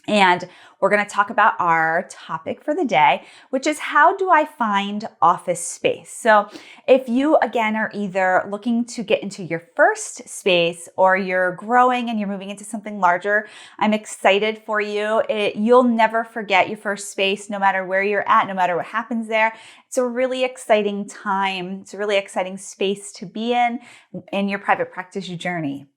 And we're going to talk about our topic for the day, which is how do I find office space? So if you, again, are either looking to get into your first space or you're growing and you're moving into something larger, I'm excited for you. You'll never forget your first space, no matter where you're at, no matter what happens there. It's a really exciting time. It's a really exciting space to be in your private practice journey.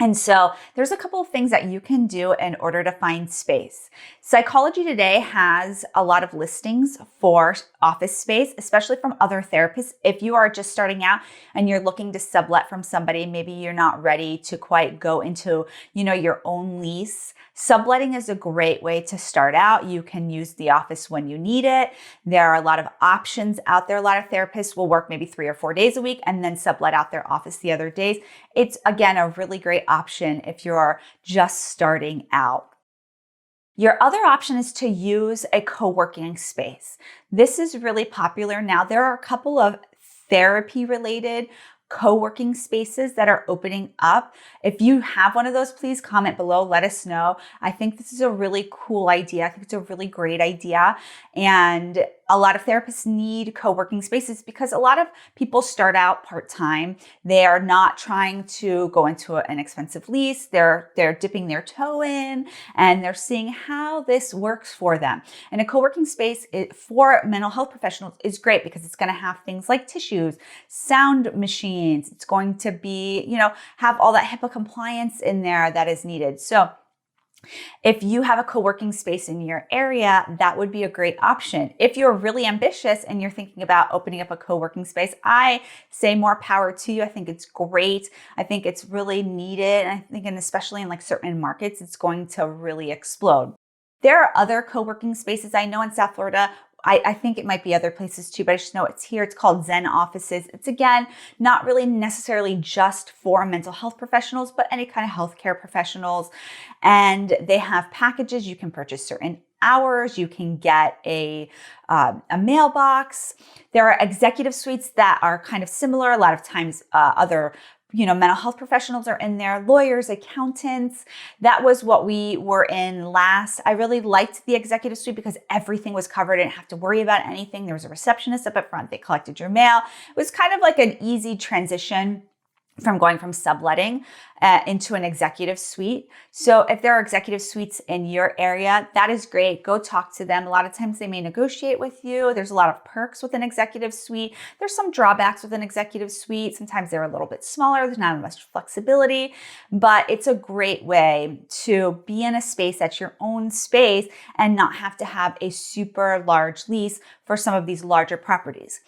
And so there's a couple of things that you can do in order to find space. Psychology Today has a lot of listings for office space, especially from other therapists. If you are just starting out and you're looking to sublet from somebody, maybe you're not ready to quite go into, your own lease. Subletting is a great way to start out. You can use the office when you need it. There are a lot of options out there. A lot of therapists will work maybe 3 or 4 days a week and then sublet out their office the other days. It's, again, a really great option if you're just starting out. Your other option is to use a co-working space. This is really popular now. There are a couple of therapy-related co-working spaces that are opening up. If you have one of those, please comment below. Let us know. I think this is a really cool idea. I think it's a really great idea. And a lot of therapists need co-working spaces because a lot of people start out part-time. They are not trying to go into an expensive lease. They're dipping their toe in and they're seeing how this works for them. And a co-working space for mental health professionals is great because it's going to have things like tissues, sound machines. It's going to be, have all that HIPAA compliance in there that is needed. So if you have a co-working space in your area, that would be a great option. If you're really ambitious and you're thinking about opening up a co-working space, I say more power to you. I think it's great. I think it's really needed. And I think, and especially in like certain markets, it's going to really explode. There are other co-working spaces. I know in South Florida, I think it might be other places too, but I just know it's here. It's called Zen offices. It's, again, not really necessarily just for mental health professionals, but any kind of healthcare professionals. And they have packages. You can purchase certain hours. You can get a mailbox. There are executive suites that are kind of similar. A lot of times other mental health professionals are in there, lawyers, accountants. That was what we were in last. I really liked the executive suite because everything was covered. I didn't have to worry about anything. There was a receptionist up at front. They collected your mail. It was kind of like an easy transition from going from subletting into an executive suite. So if there are executive suites in your area, that is great. Go talk to them. A lot of times they may negotiate with you. There's a lot of perks with an executive suite. There's some drawbacks with an executive suite. Sometimes they're a little bit smaller. There's not as much flexibility, but it's a great way to be in a space that's your own space and not have to have a super large lease for some of these larger properties.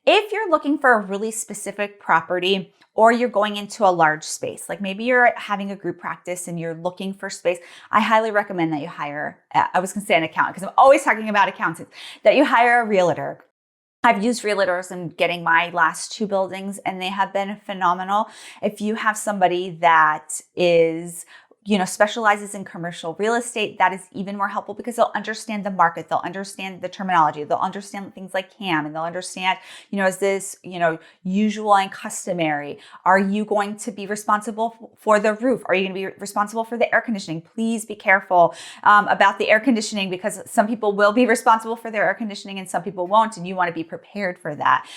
If you're looking for a really specific property, or you're going into a large space, like maybe you're having a group practice and you're looking for space, I highly recommend that you hire, I was going to say an accountant because I'm always talking about accountants, that you hire a realtor. I've used realtors in getting my last 2 buildings and they have been phenomenal. If you have somebody that is specializes in commercial real estate, that is even more helpful because they'll understand the market, they'll understand the terminology, they'll understand things like CAM, and they'll understand, is this, usual and customary? Are you going to be responsible for the roof? Are you going to be responsible for the air conditioning? Please be careful about the air conditioning because some people will be responsible for their air conditioning and some people won't, and you want to be prepared for that.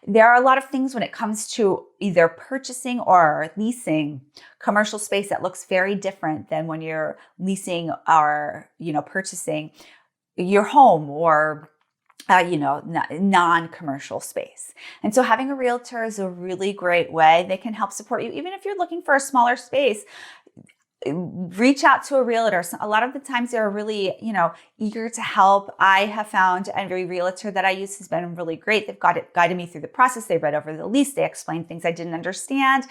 There are a lot of things when it comes to either purchasing or leasing commercial space that looks very different than when you're leasing or, purchasing your home or, non-commercial space. And so having a realtor is a really great way. They can help support you. Even if you're looking for a smaller space, reach out to a realtor. A lot of the times they're really, eager to help. I have found every realtor that I use has been really great. They've guided me through the process. They read over the lease. They explained things I didn't understand.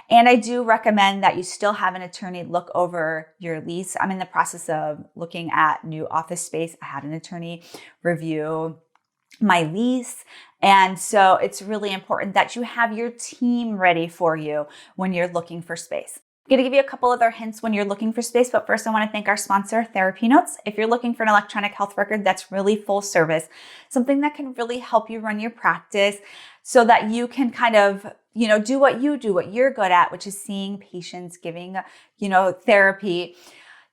And I do recommend that you still have an attorney look over your lease. I'm in the process of looking at new office space. I had an attorney review my lease. And so it's really important that you have your team ready for you when you're looking for space. I'm going to give you a couple other hints when you're looking for space, but first I want to thank our sponsor, TherapyNotes. If you're looking for an electronic health record that's really full service, something that can really help you run your practice so that you can kind of, do what you do, what you're good at, which is seeing patients, giving, therapy.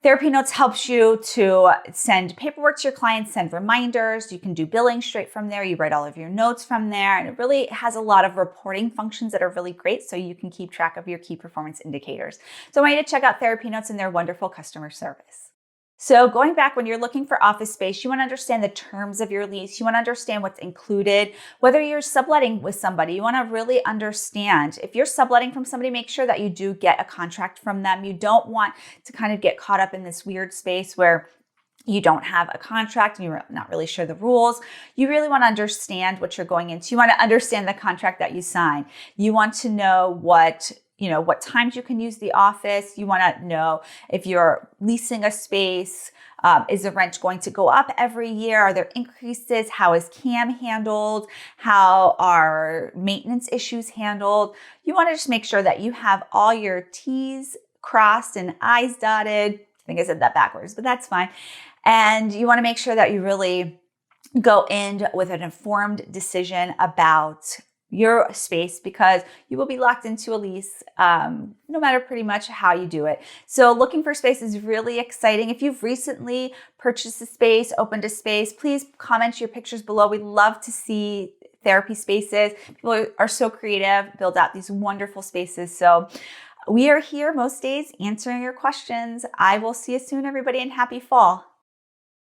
TherapyNotes helps you to send paperwork to your clients, send reminders. You can do billing straight from there. You write all of your notes from there. And it really has a lot of reporting functions that are really great so you can keep track of your key performance indicators. So I want you to check out TherapyNotes and their wonderful customer service. So going back, when you're looking for office space, you want to understand the terms of your lease. You want to understand what's included. Whether you're subletting with somebody, you want to really understand. If you're subletting from somebody, make sure that you do get a contract from them. You don't want to kind of get caught up in this weird space where you don't have a contract and you're not really sure the rules. You really want to understand what you're going into. You want to understand the contract that you sign. You want to know what times you can use the office. You want to know if you're leasing a space, is the rent going to go up every year? Are there increases? How is CAM handled? How are maintenance issues handled? You want to just make sure that you have all your T's crossed and I's dotted. I think I said that backwards, but that's fine. And you want to make sure that you really go in with an informed decision about your space, because you will be locked into a lease no matter pretty much how you do it. So looking for space is really exciting. If you've recently purchased a space, opened a space, please comment your pictures below. We love to see therapy spaces. People are so creative, build out these wonderful spaces. So we are here most days answering your questions. I will see you soon, everybody, and happy fall.